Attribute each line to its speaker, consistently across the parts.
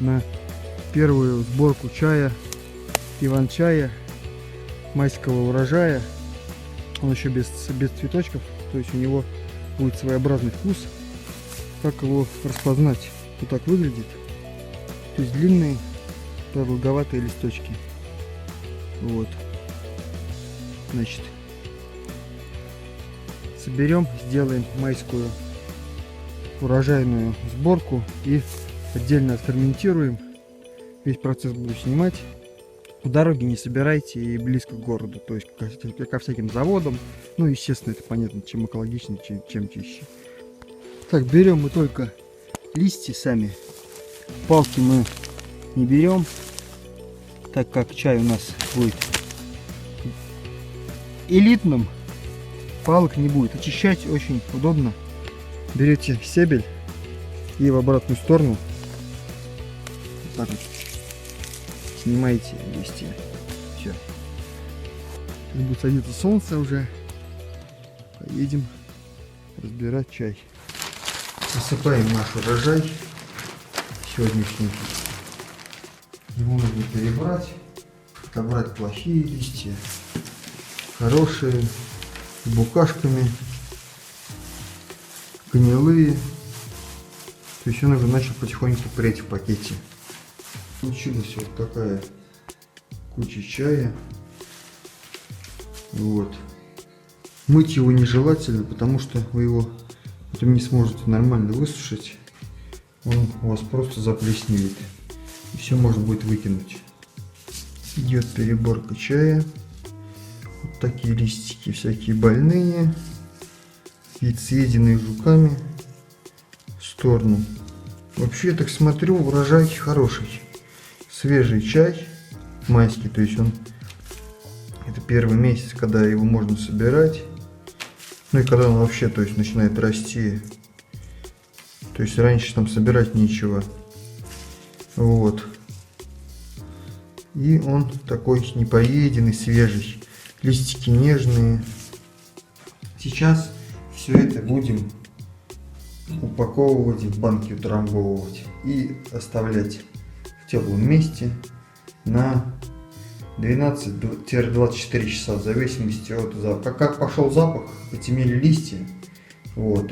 Speaker 1: на первую сборку чая, иван-чая, майского урожая. Он еще без цветочков, то есть у него будет своеобразный вкус. Как его распознать? Вот так выглядит. То есть длинные продолговатые листочки. Вот. Значит, соберем, сделаем майскую урожайную сборку и отдельно отферментируем. Весь процесс буду снимать. В дороге не собирайте и близко к городу, то есть ко всяким заводам. Ну, естественно, это понятно, чем экологичнее, чем чище. Так, берем мы только листья сами. Палки мы не берем, так как чай у нас будет элитным. Палок не будет. Очищать очень удобно. Берете стебель и в обратную сторону вот так вот снимаете листья. Все. Будет садиться солнце уже. Поедем разбирать чай. Высыпаем наш урожай сегодняшний. Его нужно перебрать, отобрать плохие листья, хорошие, с букашками, гнилые. То есть он уже начал потихоньку преть в пакете. Получилась вот такая куча чая. Вот. Мыть его нежелательно, потому что вы его потом не сможете нормально высушить. Он у вас просто заплесневеет. И все можно будет выкинуть. Идет переборка чая. Вот такие листики всякие больные. И съеденные жуками в сторону. Вообще, я так смотрю, урожай хороший. Свежий чай майский, то есть он это первый месяц, когда его можно собирать. Ну и когда он вообще, то есть начинает расти. То есть раньше там собирать нечего. Вот. И он такой непоеденный, свежий. Листики нежные. Сейчас все это будем упаковывать, в банки утрамбовывать и оставлять в теплом месте на 12-24 часа, в зависимости от запаха. Как пошел запах, потемнели листья, вот,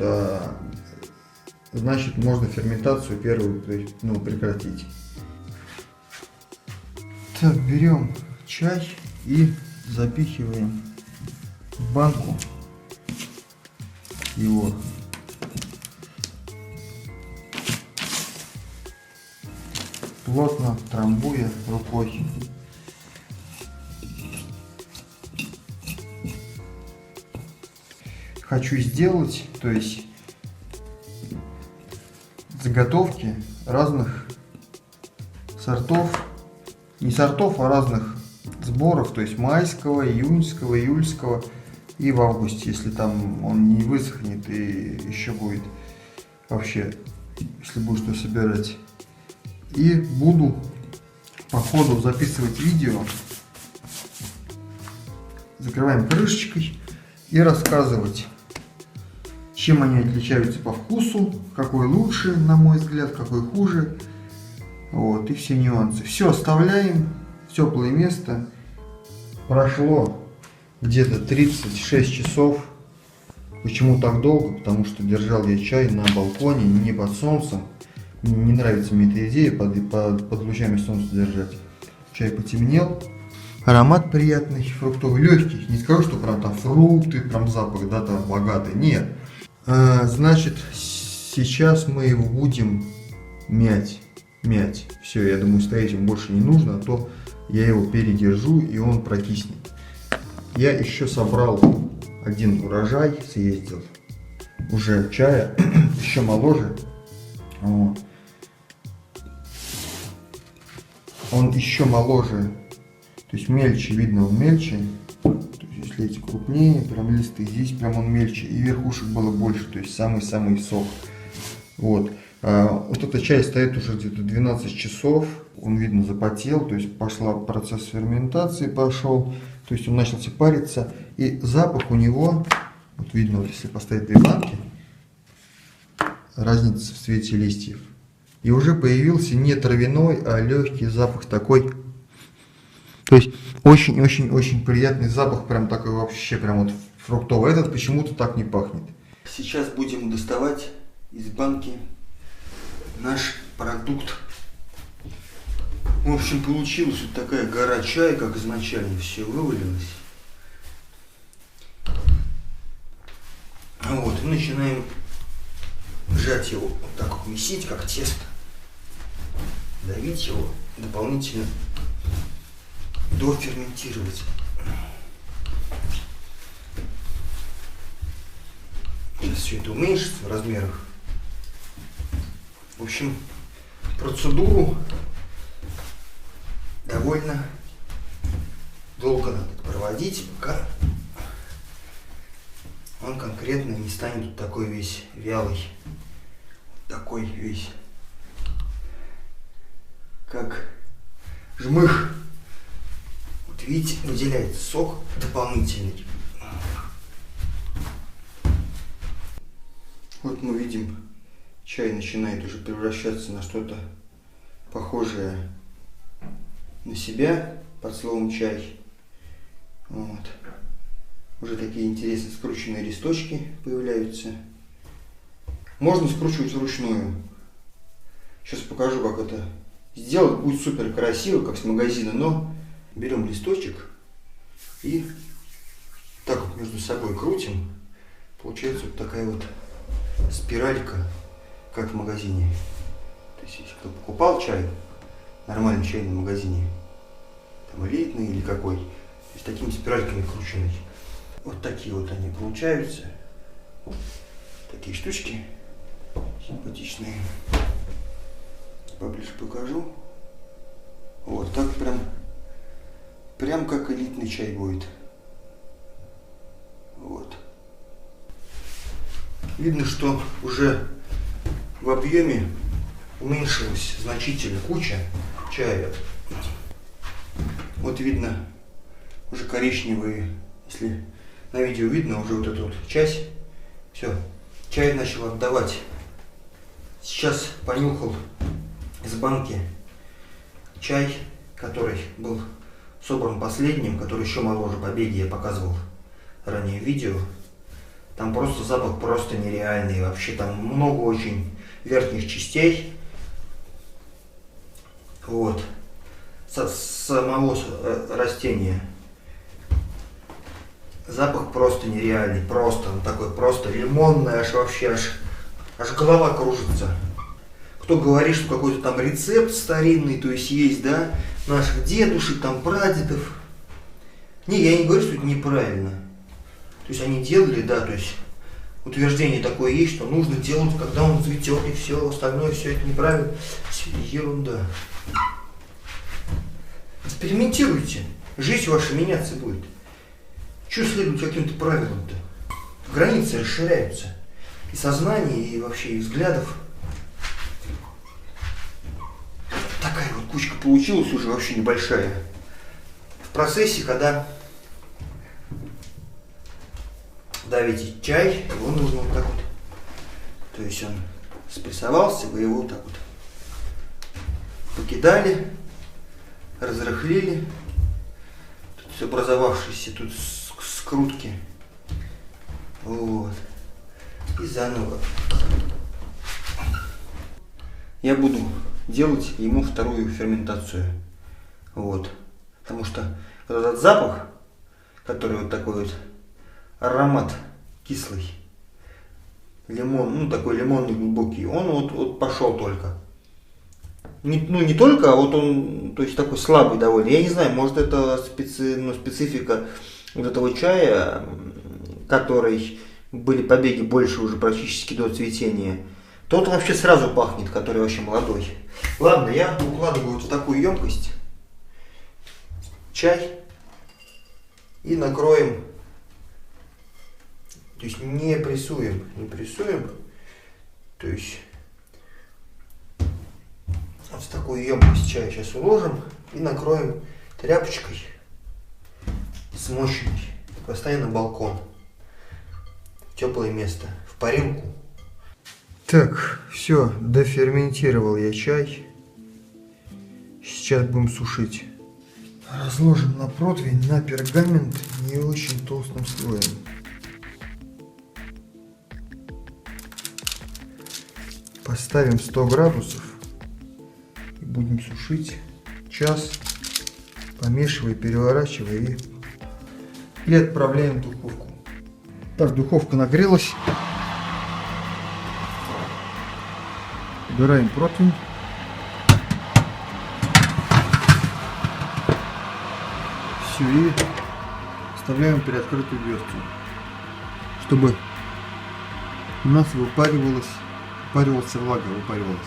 Speaker 1: значит можно ферментацию первую прекратить. Так, берем чай и запихиваем в банку его. Плотно трамбуя рукой. Хочу сделать, то есть заготовки разных сортов, не сортов, а разных сборов, то есть майского, июньского, июльского, и в августе, если там он не высохнет и еще будет вообще, если будет что собирать. И буду по ходу записывать видео, закрываем крышечкой и рассказывать, чем они отличаются по вкусу, какой лучше, на мой взгляд, какой хуже. Вот, и все нюансы. Все оставляем в теплое место. Прошло где-то 36 часов. Почему так долго? Потому что держал я чай на балконе, не под солнцем. Не нравится мне эта идея под лучами солнца держать. Чай потемнел. Аромат приятный, фруктовый, легкий. Не скажу, что прям там фрукты, прям запах, да, там богатый. Нет. Значит, сейчас мы его будем мять. Все, я думаю, стоять ему больше не нужно, а то я его передержу и он прокиснет. Я еще собрал один урожай, съездил уже чая, еще моложе. Вот. Он еще моложе, то есть мельче, видно он мельче. То есть, если эти крупнее, прям листы, здесь прям он мельче, и верхушек было больше, то есть самый-самый сок. Вот. Вот эта чай стоит уже где-то 12 часов, он, видно, запотел, то есть пошла процесс ферментации, пошел, то есть он начался париться, и запах у него, вот видно, вот если поставить две банки, разница в цвете листьев. И уже появился не травяной, а легкий запах такой. То есть очень-очень-очень приятный запах, прям такой вообще, прям вот фруктовый. Этот почему-то так не пахнет. Сейчас будем доставать из банки наш продукт. В общем, получилась вот такая гора чая, как изначально все вывалилось. Вот, и начинаем сжать его, вот так вот месить, как тесто. Давить его дополнительно, доферментировать. Сейчас все это уменьшится в размерах. В общем, процедуру довольно долго надо проводить, пока он конкретно не станет вот такой весь вялый. Вот такой весь, как жмых. Вот видите, выделяется сок дополнительный. Вот мы видим, чай начинает уже превращаться на что-то похожее на себя, под словом чай. Вот. Уже такие интересные скрученные листочки появляются. Можно скручивать вручную. Сейчас покажу, как это сделать. Будет супер красиво, как с магазина, но берем листочек и так вот между собой крутим. Получается вот такая вот спиралька, как в магазине. То есть, если кто покупал чай, нормальный чай в магазине, там элитный или какой, то есть такими спиральками крученный. Вот такие вот они получаются. Такие штучки симпатичные. Поближе покажу. Вот так прям как элитный чай будет. Вот. Видно, что уже в объеме уменьшилась значительно куча чая. Вот видно уже коричневые, если на видео видно уже вот эту вот часть. Все, чай начал отдавать. Сейчас понюхал из банки чай, который был собран последним, который еще моложе побеги, я показывал ранее в видео. Там просто запах просто нереальный, вообще там много очень верхних частей. Вот. Самого растения. Запах просто нереальный, просто он такой, просто лимонный, аж вообще, аж голова кружится. Кто говорит, что какой-то там рецепт старинный, то есть, да, наших дедушек, там, прадедов. Не, я не говорю, что это неправильно. То есть они делали, да, то есть утверждение такое есть, что нужно делать, когда он цветет, и все, остальное все это неправильно. Все это ерунда. Экспериментируйте, жизнь ваша меняться будет. Чего следует каким-то правилам-то? Границы расширяются. И сознания, и вообще, и взглядов. Такая вот кучка получилась уже вообще небольшая. В процессе, когда давите чай, его нужно вот так вот. То есть он спрессовался, вы его вот так вот покидали, разрыхлили. Тут образовавшиеся тут скрутки. Вот. И заново. Я буду делать ему вторую ферментацию. Вот. Потому что вот этот запах, который вот такой вот аромат кислый, лимон, ну такой лимонный глубокий, он вот пошел только. Не только, а вот он, то есть такой слабый довольно. Я не знаю, может это специфика вот этого чая, который были побеги больше уже практически до цветения. Тот вообще сразу пахнет, который вообще молодой. Ладно, я укладываю вот в такую емкость чай и накроем. То есть не прессуем. То есть вот в такую емкость чая сейчас уложим и накроем тряпочкой смоченной. Поставим на балкон, в теплое место, в парилку. Так, все, доферментировал я чай. Сейчас будем сушить. Разложим на противень, на пергамент не очень толстым слоем. Поставим 100 градусов и будем сушить час, помешивая, переворачивая и отправляем в духовку. Так, духовка нагрелась. Убираем противень. Все, и вставляем приоткрытую дверцу, чтобы у нас выпаривалась влага, выпаривалась.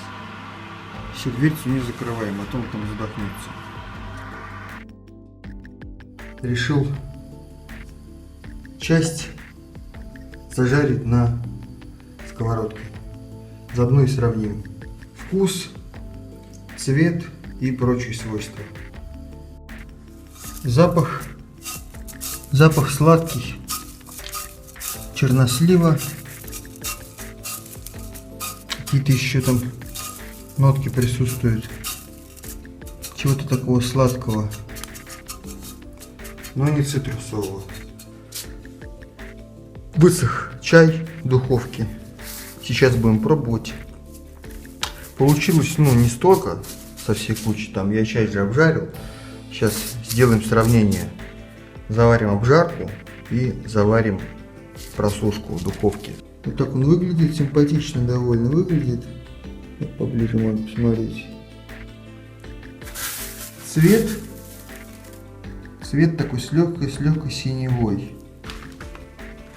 Speaker 1: Все, дверцу не закрываем, а то он там задохнется. Решил часть зажарить на сковородке. Заодно и сравним вкус, цвет и прочие свойства. Запах сладкий, чернослива, какие-то еще там нотки присутствуют, чего-то такого сладкого, но не цитрусового. Высох чай в духовке. Сейчас будем пробовать. Получилось, не столько со всей кучи, там я чай же обжарил. Сейчас сделаем сравнение. Заварим обжарку и заварим просушку в духовке. Вот так он выглядит, симпатично довольно выглядит. Вот поближе можно посмотреть. Цвет такой с легкой синевой.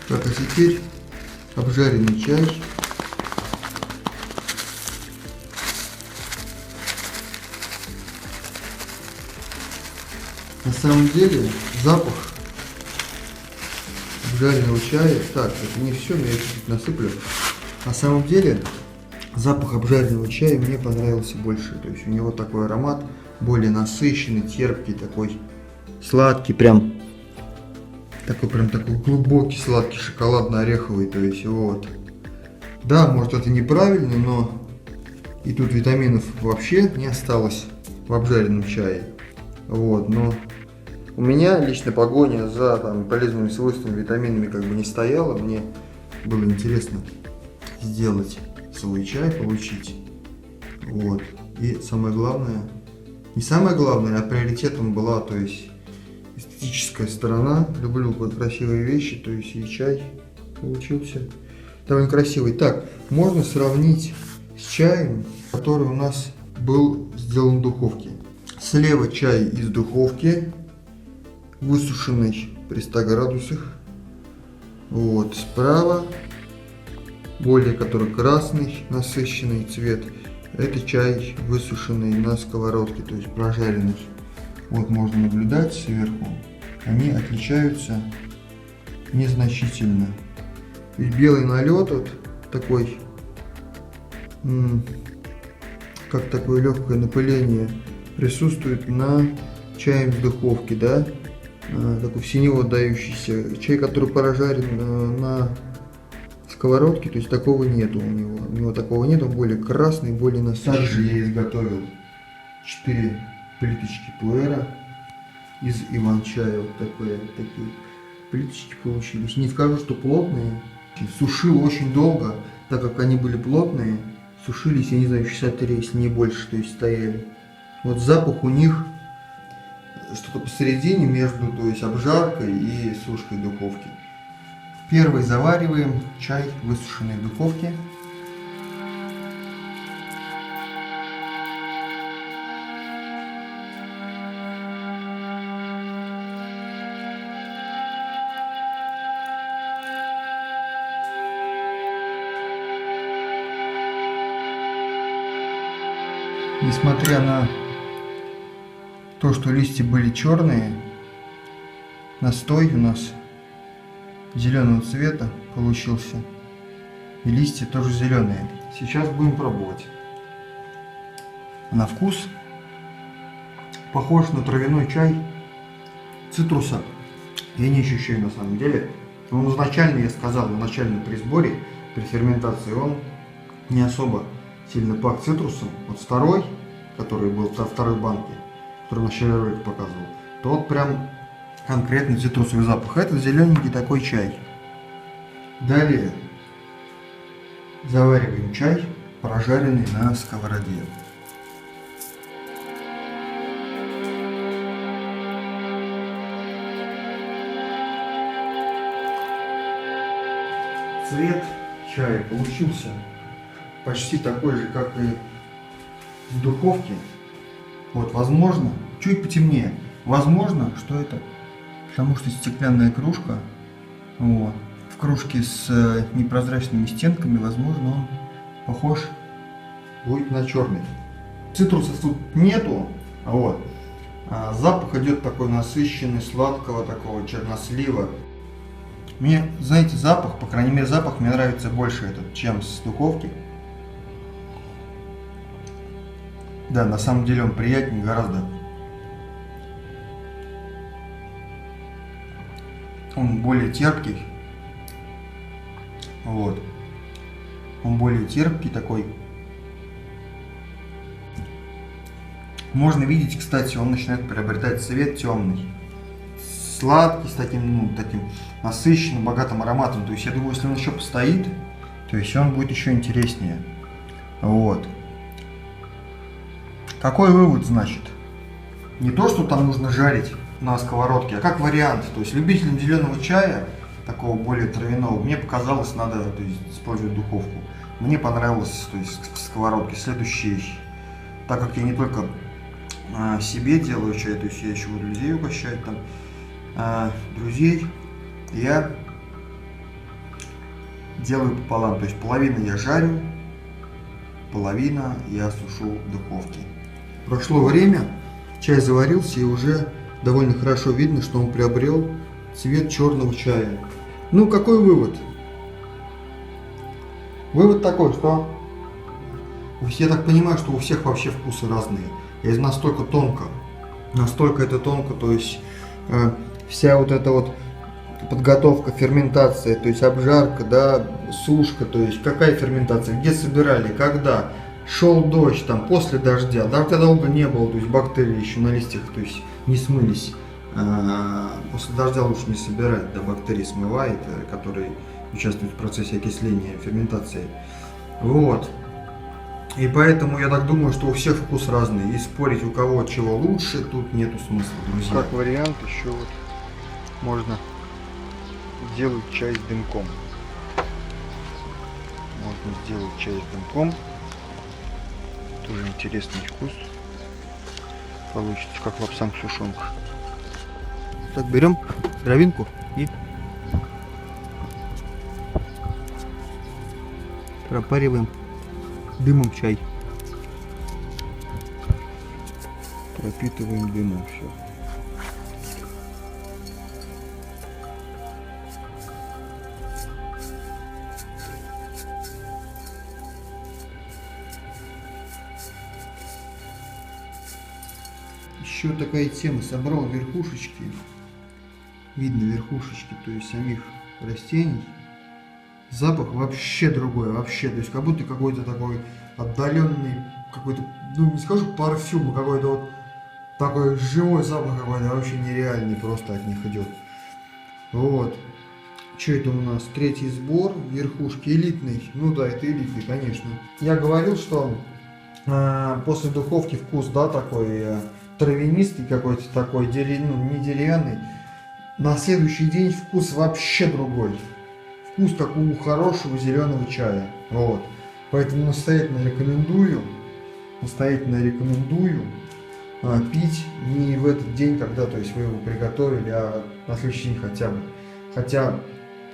Speaker 1: Так, а теперь обжаренный чай. На самом деле запах обжаренного чая, так, это не все, но я чуть-чуть насыплю. На самом деле запах обжаренного чая мне понравился больше. То есть у него такой аромат более насыщенный, терпкий, такой сладкий, прям такой глубокий, сладкий, шоколадно-ореховый. То есть вот. Да, может это неправильно, но и тут витаминов вообще не осталось в обжаренном чае. Вот, но у меня лично погоня за полезными свойствами, витаминами не стояла. Мне было интересно сделать свой чай, получить. Вот. И самое главное, не самое главное, а приоритетом была, то есть, эстетическая сторона. Люблю красивые вещи, то есть и чай получился довольно красивый. Так, можно сравнить с чаем, который у нас был сделан в духовке. Слева чай из духовки, высушенный при 100 градусах. Вот, справа более который красный, насыщенный цвет. Это чай высушенный на сковородке, то есть прожаренный. Вот можно наблюдать сверху. Они отличаются незначительно. То есть белый налет вот такой, как такое легкое напыление присутствует на чае в духовке, да, такой в синеву отдающийся. Чай, который прожарен на сковородке, то есть такого нету у него. У него такого нет, он более красный, более насыщенный. Также я изготовил 4 плиточки пуэра из иван-чая. Вот такие плиточки получились. Не скажу, что плотные. Сушил очень долго, так как они были плотные. Сушились, я не знаю, часа 3, если не больше, то есть стояли. Вот запах у них что-то посередине между, то есть обжаркой и сушкой духовки. Первый завариваем чай, высушенный в духовке. Несмотря на то, что листья были черные, настой у нас зеленого цвета получился. И листья тоже зеленые. Сейчас будем пробовать. На вкус похож на травяной чай. Цитруса я не ощущаю на самом деле. Он изначально, я сказал, изначально при сборе, при ферментации он не особо сильно пах цитрусом. Вот второй, который был во второй банке, который в начале ролика показывал, то вот прям конкретный цитрусовый запах. Это зелененький такой чай. Далее завариваем чай, прожаренный на сковороде. Цвет чая получился почти такой же, как и в духовке. Вот, возможно, чуть потемнее. Возможно, что это потому что стеклянная кружка. Вот. В кружке с непрозрачными стенками, возможно, он похож будет на черный. Цитруса тут нету, вот. А запах идет такой насыщенный, сладкого такого чернослива. Мне, знаете, запах, по крайней мере, запах мне нравится больше этот, чем с духовки. Да, на самом деле он приятнее гораздо. Он более терпкий. Вот. Он более терпкий такой. Можно видеть, кстати, он начинает приобретать цвет темный. Сладкий, с таким, таким насыщенным, богатым ароматом. То есть, я думаю, если он еще постоит, то есть он будет еще интереснее. Вот. Какой вывод, значит? Не то, что там нужно жарить на сковородке, а как вариант. То есть, любителям зеленого чая, такого более травяного, мне показалось, надо, то есть, использовать духовку. Мне понравилось, то есть, сковородки. Следующий, так как я не только себе делаю чай, то есть я еще буду людей угощать там, друзей, я делаю пополам, то есть половину я жарю, половина я сушу в духовке. Прошло время, чай заварился и уже довольно хорошо видно, что он приобрел цвет черного чая. Ну, какой вывод? Вывод такой, что я так понимаю, что у всех вообще вкусы разные. И настолько это тонко, то есть вся вот эта вот подготовка, ферментация, то есть обжарка, да, сушка, то есть какая ферментация, где собирали, когда, шел дождь, там, после дождя долго не было, то есть бактерии еще на листьях, то есть не смылись, после дождя лучше не собирать, да, бактерии смывает, которые участвуют в процессе окисления, ферментации, вот. И поэтому я так думаю, что у всех вкус разный. И спорить, у кого чего лучше, тут нету смысла, друзья. Как вариант, еще вот можно сделать чай с дымком. Можно сделать чай с дымком. Тоже интересный вкус. Получится, как лапсанг-сушонка. Так, берем травинку и пропариваем дымом чай. Пропитываем дымом все. Еще такая тема. Собрал верхушечки. Видно верхушечки, то есть самих растений. Запах вообще другой, вообще, то есть как будто какой-то такой отдаленный, какой-то, ну не скажу парфюм, а какой-то вот такой живой запах какой-то, вообще нереальный, просто от них идет. Вот. Что это у нас? Третий сбор, верхушки, элитный, ну да, это элитный, конечно. Я говорил, что после духовки вкус, да, такой травянистый какой-то такой, не деревянный. На следующий день вкус вообще другой. Вкус как у хорошего зеленого чая. Вот. Поэтому настоятельно рекомендую пить не в этот день, когда, то есть, вы его приготовили, а на следующий день хотя бы. Хотя,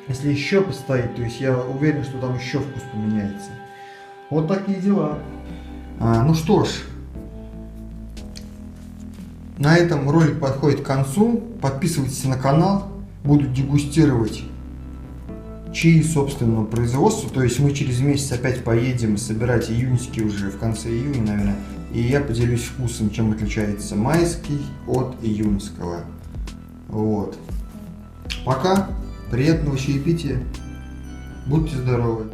Speaker 1: если еще постоит, то есть я уверен, что там еще вкус поменяется. Вот такие дела. Ну что ж, на этом ролик подходит к концу. Подписывайтесь на канал, буду дегустировать чаи собственного производства, то есть мы через месяц опять поедем собирать июньские уже в конце июня, наверное, и я поделюсь вкусом, чем отличается майский от июньского. Вот. Пока, приятного чаепития, будьте здоровы.